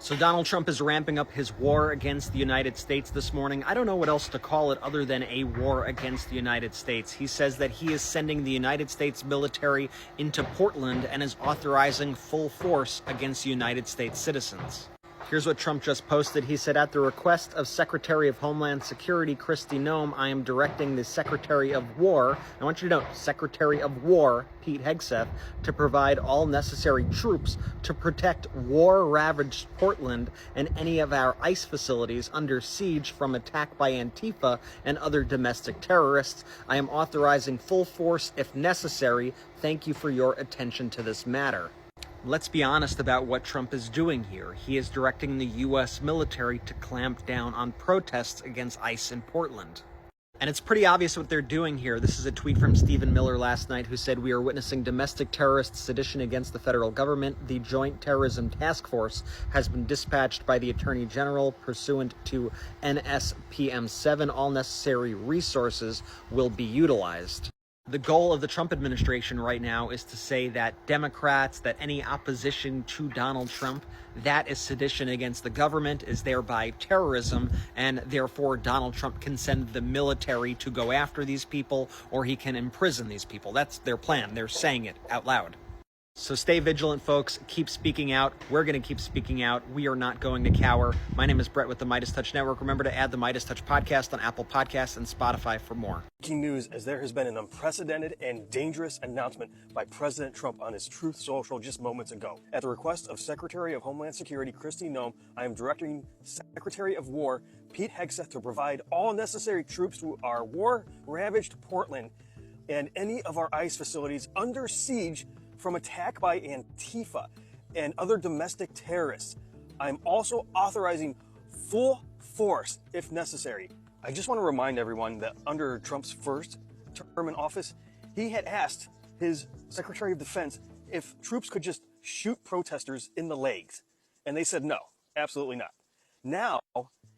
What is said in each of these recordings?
So Donald Trump is ramping up his war against the United States this morning. I don't know what else to call it other than a war against the United States. He says that he is sending the United States military into Portland and is authorizing full force against United States citizens. Here's what Trump just posted. He said, at the request of Secretary of Homeland Security Kristi Noem, I am directing the Secretary of War, I want you to note, Secretary of War, Pete Hegseth, to provide all necessary troops to protect war-ravaged Portland and any of our ICE facilities under siege from attack by Antifa and other domestic terrorists. I am authorizing full force if necessary. Thank you for your attention to this matter. Let's be honest about what Trump is doing here. He is directing the U.S. military to clamp down on protests against ICE in Portland. And it's pretty obvious what they're doing here. This is a tweet from Stephen Miller last night, who said, we are witnessing domestic terrorist sedition against the federal government. The Joint Terrorism Task Force has been dispatched by the Attorney General pursuant to NSPM 7. All necessary resources will be utilized. The goal of the Trump administration right now is to say that Democrats, that any opposition to Donald Trump, that is sedition against the government, is thereby terrorism, and therefore Donald Trump can send the military to go after these people, or he can imprison these people. That's their plan. They're saying it out loud. So stay vigilant, folks. Keep speaking out. We're going to keep speaking out. We are not going to cower. My name is Brett with the Midas Touch Network. Remember to add the Midas Touch podcast on Apple Podcasts and Spotify for more. Breaking news, as there has been an unprecedented and dangerous announcement by President Trump on his Truth Social just moments ago. At the request of Secretary of Homeland Security Kristi Noem, I am directing Secretary of War Pete Hegseth to provide all necessary troops to our war-ravaged Portland and any of our ICE facilities under siege from attack by Antifa and other domestic terrorists. I'm also authorizing full force if necessary. I just want to remind everyone that under Trump's first term in office, he had asked his Secretary of Defense if troops could just shoot protesters in the legs. And they said no, absolutely not. Now,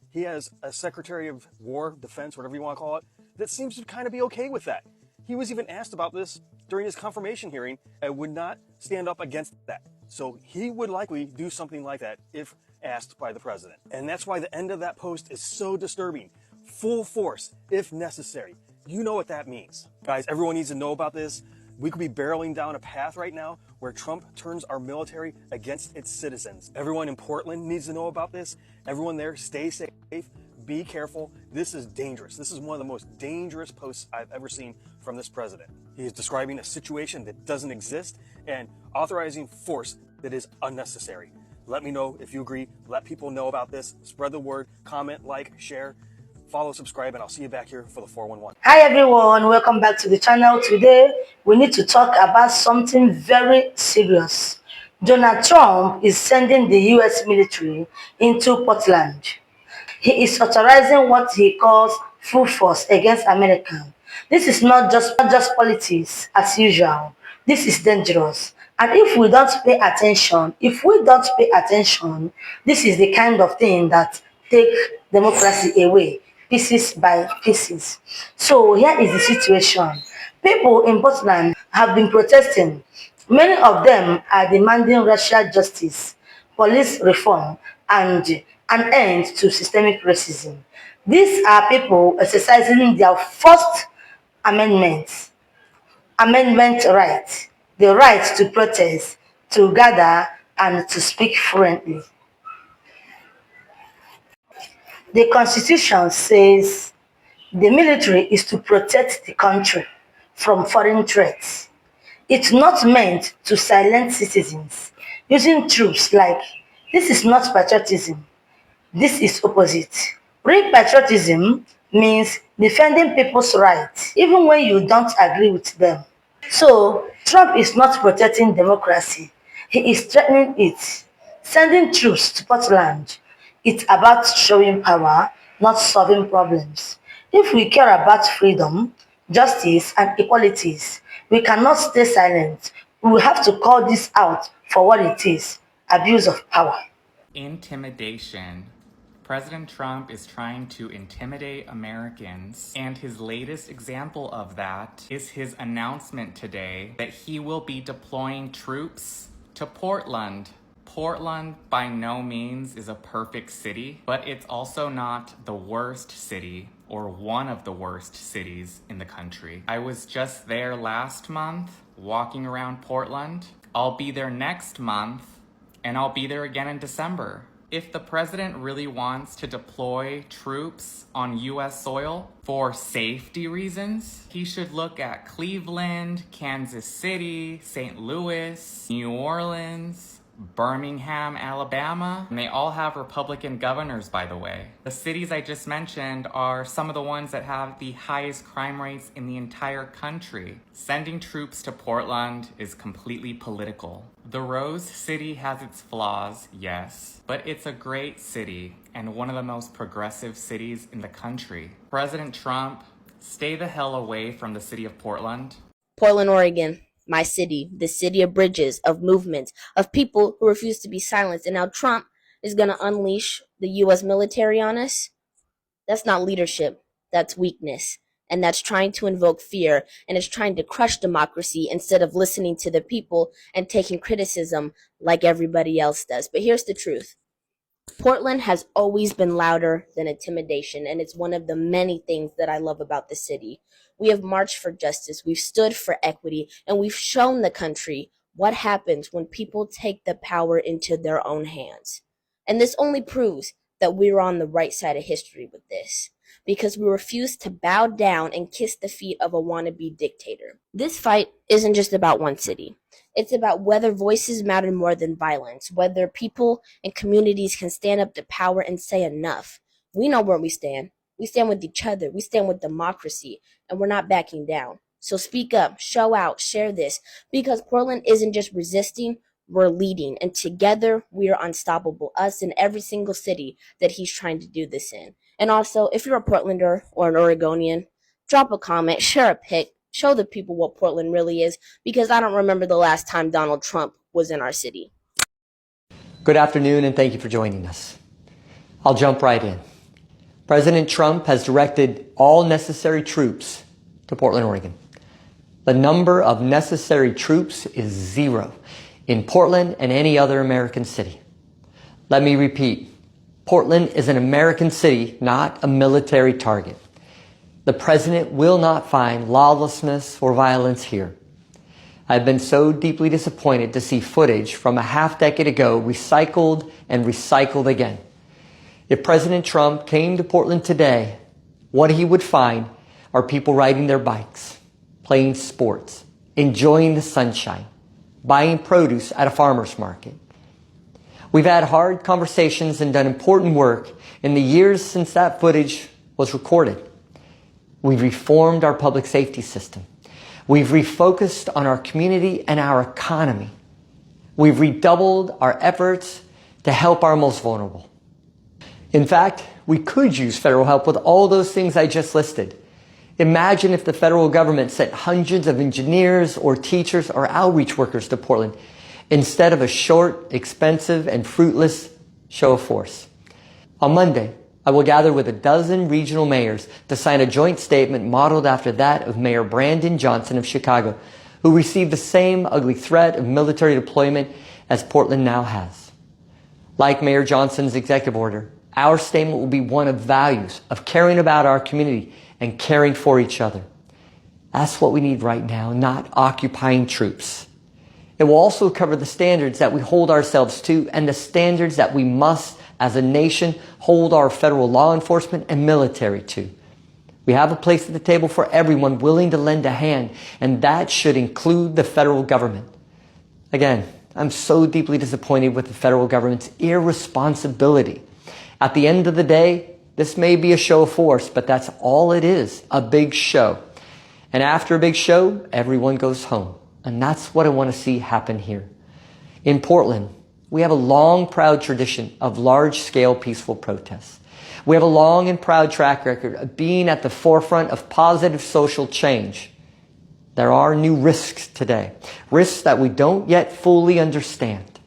he has a Secretary of War, Defense, whatever you want to call it, that seems to kind of be okay with that. He was even asked about this during his confirmation hearing and would not stand up against that. So he would likely do something like that if asked by the president. And that's why the end of that post is so disturbing. Full force, if necessary. You know what that means. Guys, everyone needs to know about this. We could be barreling down a path right now where Trump turns our military against its citizens. Everyone in Portland needs to know about this. Everyone there, stay safe. Be careful. This is dangerous. This is one of the most dangerous posts I've ever seen from this president. He is describing a situation that doesn't exist and authorizing force that is unnecessary. Let me know if you agree. Let people know about this. Spread the word. Comment, like, share, follow, subscribe, and I'll see you back here for the 411. Hi everyone, welcome back to the channel. Today we need to talk about something very serious. Donald Trump is sending the US military into Portland. He is authorizing what he calls full force against America. This is not just politics as usual. This is dangerous. And if we don't pay attention, this is the kind of thing that take democracy away, pieces by pieces. So here is the situation. People in Portland have been protesting. Many of them are demanding racial justice, police reform, and an end to systemic racism. These are people exercising their First Amendment right, the right to protest, to gather, and to speak fluently. The Constitution says the military is to protect the country from foreign threats. It's not meant to silence citizens using troops like this is not patriotism. This is opposite. Real patriotism means defending people's rights, even when you don't agree with them. So, Trump is not protecting democracy. He is threatening it. Sending troops to Portland, it's about showing power, not solving problems. If we care about freedom, justice, and equalities, we cannot stay silent. We will have to call this out for what it is, abuse of power. Intimidation. President Trump is trying to intimidate Americans, and his latest example of that is his announcement today that he will be deploying troops to Portland. Portland by no means is a perfect city, but it's also not the worst city or one of the worst cities in the country. I was just there last month, walking around Portland. I'll be there next month, and I'll be there again in December. If the president really wants to deploy troops on US soil for safety reasons, he should look at Cleveland, Kansas City, St. Louis, New Orleans, Birmingham, Alabama, and they all have Republican governors, by the way. The cities I just mentioned are some of the ones that have the highest crime rates in the entire country. Sending troops to Portland is completely political. The Rose City has its flaws, yes, but it's a great city and one of the most progressive cities in the country. President Trump, stay the hell away from the city of Portland. Portland, Oregon, my city, the city of bridges, of movements, of people who refuse to be silenced. And now Trump is going to unleash the U.S. military on us. That's not leadership. That's weakness. And that's trying to invoke fear, and it's trying to crush democracy instead of listening to the people and taking criticism like everybody else does. But here's the truth. Portland has always been louder than intimidation, and it's one of the many things that I love about the city. We have marched for justice, we've stood for equity, and we've shown the country what happens when people take the power into their own hands. And this only proves that we're on the right side of history with this, because we refuse to bow down and kiss the feet of a wannabe dictator. This fight isn't just about one city. It's about whether voices matter more than violence, whether people and communities can stand up to power and say enough. We know where we stand. We stand with each other. We stand with democracy, and we're not backing down. So speak up, show out, share this, because Portland isn't just resisting, we're leading, and together we are unstoppable, us and every single city that he's trying to do this in. And also, if you're a Portlander or an Oregonian, drop a comment, share a pic, show the people what Portland really is, because I don't remember the last time Donald Trump was in our city. Good afternoon, and thank you for joining us. I'll jump right in. President Trump has directed all necessary troops to Portland, Oregon. The number of necessary troops is 0 in Portland and any other American city. Let me repeat. Portland is an American city, not a military target. The president will not find lawlessness or violence here. I've been so deeply disappointed to see footage from a half-decade ago recycled and recycled again. If President Trump came to Portland today, what he would find are people riding their bikes, playing sports, enjoying the sunshine, buying produce at a farmer's market. We've had hard conversations and done important work in the years since that footage was recorded. We've reformed our public safety system. We've refocused on our community and our economy. We've redoubled our efforts to help our most vulnerable. In fact, we could use federal help with all those things I just listed. Imagine if the federal government sent hundreds of engineers or teachers or outreach workers to Portland instead of a short, expensive, and fruitless show of force. On Monday, I will gather with a dozen regional mayors to sign a joint statement modeled after that of Mayor Brandon Johnson of Chicago, who received the same ugly threat of military deployment as Portland now has. Like Mayor Johnson's executive order, our statement will be one of values, of caring about our community and caring for each other. That's what we need right now, not occupying troops. It will also cover the standards that we hold ourselves to and the standards that we must, as a nation, hold our federal law enforcement and military to. We have a place at the table for everyone willing to lend a hand, and that should include the federal government. Again, I'm so deeply disappointed with the federal government's irresponsibility. At the end of the day, this may be a show of force, but that's all it is, a big show. And after a big show, everyone goes home. And that's what I want to see happen here. In Portland, we have a long, proud tradition of large-scale peaceful protests. We have a long and proud track record of being at the forefront of positive social change. There are new risks today, risks that we don't yet fully understand.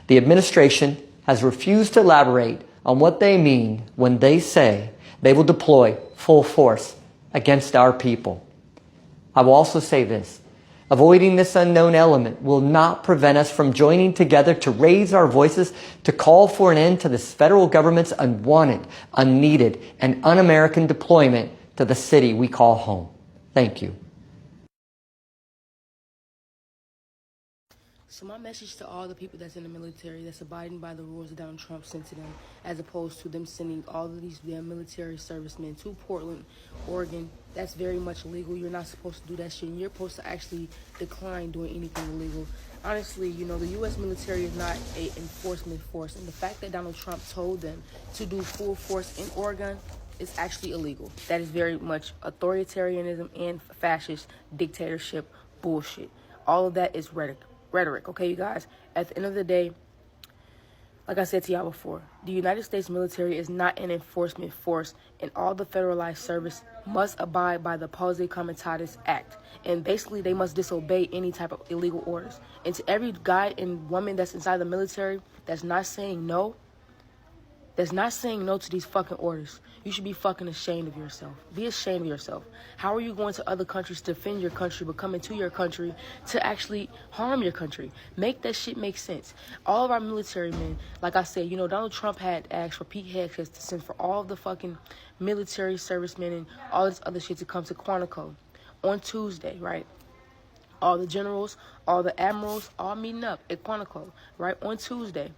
The administration has refused to elaborate on what they mean when they say they will deploy full force against our people. I will also say this. Avoiding this unknown element will not prevent us from joining together to raise our voices to call for an end to this federal government's unwanted, unneeded, and un-American deployment to the city we call home. Thank you. So my message to all the people that's in the military that's abiding by the rules that Donald Trump sent to them, as opposed to them sending all of these damn military servicemen to Portland, Oregon, that's very much illegal. You're not supposed to do that shit, and you're supposed to actually decline doing anything illegal. Honestly, you know, the U.S. military is not a enforcement force, and the fact that Donald Trump told them to do full force in Oregon is actually illegal. That is very much authoritarianism and fascist dictatorship bullshit. All of that is rhetoric, okay, you guys? At the end of the day, like I said to y'all before, the United States military is not an enforcement force, and all the federalized service must abide by the Pausa Comitatus Act. And basically, they must disobey any type of illegal orders. And to every guy and woman that's inside the military that's not saying no to these fucking orders, you should be fucking ashamed of yourself. Be ashamed of yourself. How are you going to other countries to defend your country, but coming to your country to actually harm your country? Make that shit make sense. All of our military men, like I said, you know, Donald Trump had asked for Pete Hegseth to send for all of the fucking military servicemen and all this other shit to come to Quantico on Tuesday, right? All the generals, all the admirals, all meeting up at Quantico, right, on Tuesday.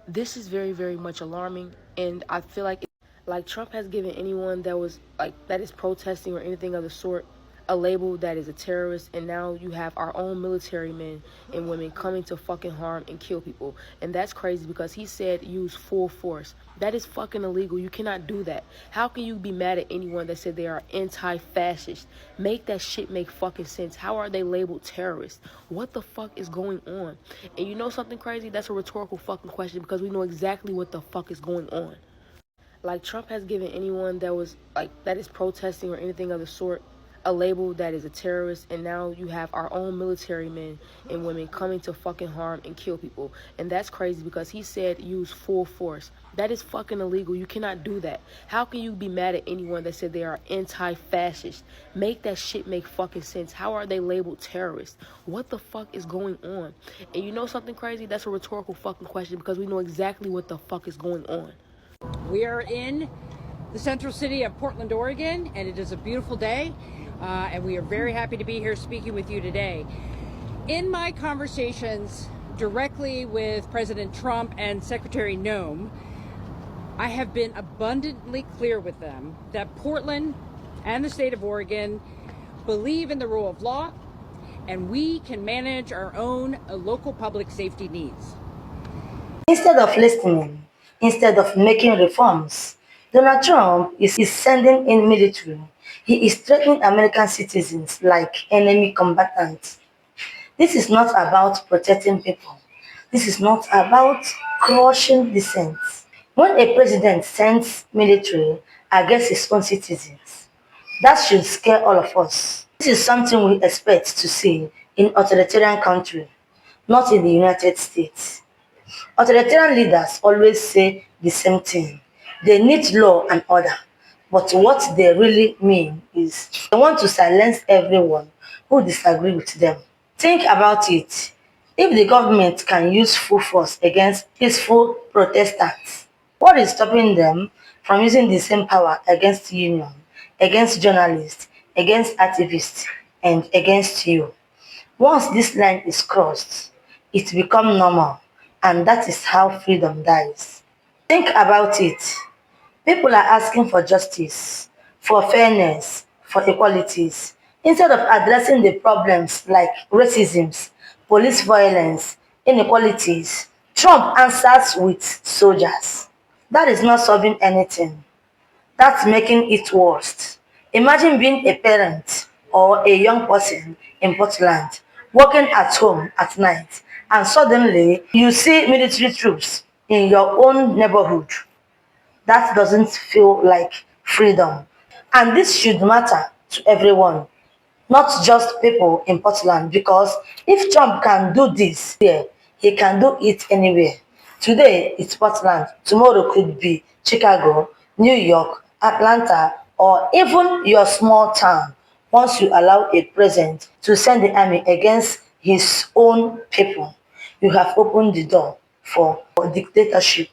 This is very, very much alarming, and I feel like Trump has given anyone that was that is protesting or anything of the sort a label that is a terrorist, and now you have our own military men and women coming to fucking harm and kill people. And that's crazy because he said use full force. That is fucking illegal. You cannot do that. How can you be mad at anyone that said they are anti-fascist? Make that shit make fucking sense. How are they labeled terrorists? What the fuck is going on? And you know something crazy? That's a rhetorical fucking question because we know exactly what the fuck is going on. Like, Trump has given anyone that was that is protesting or anything of the sort a label that is a terrorist, and now you have our own military men and women coming to fucking harm and kill people. And that's crazy because he said use full force. That is fucking illegal. You cannot do that. How can you be mad at anyone that said they are anti-fascist? Make that shit make fucking sense. How are they labeled terrorists? What the fuck is going on? And you know something crazy? That's a rhetorical fucking question because we know exactly what the fuck is going on. We are in the central city of Portland, Oregon, and it is a beautiful day, and we are very happy to be here speaking with you today. In my conversations directly with President Trump and Secretary Noem, I have been abundantly clear with them that Portland and the state of Oregon believe in the rule of law, and we can manage our own local public safety needs. Instead of listening, instead of making reforms, Donald Trump is sending in military. He is treating American citizens like enemy combatants. This is not about protecting people. This is not about crushing dissent. When a president sends military against his own citizens, that should scare all of us. This is something we expect to see in authoritarian country, not in the United States. Authoritarian leaders always say the same thing. They need law and order. But what they really mean is they want to silence everyone who disagree with them. Think about it. If the government can use full force against peaceful protesters, what is stopping them from using the same power against union, against journalists, against activists, and against you? Once this line is crossed, it becomes normal, and that is how freedom dies. Think about it. People are asking for justice, for fairness, for equalities. Instead of addressing the problems like racism, police violence, inequalities, Trump answers with soldiers. That is not solving anything. That's making it worse. Imagine being a parent or a young person in Portland, working at home at night, and suddenly you see military troops in your own neighborhood. That doesn't feel like freedom. And this should matter to everyone, not just people in Portland, because if Trump can do this here, he can do it anywhere. Today it's Portland, tomorrow could be Chicago, New York, Atlanta, or even your small town. once you allow a president to send the army against his own people, you have opened the door for dictatorship.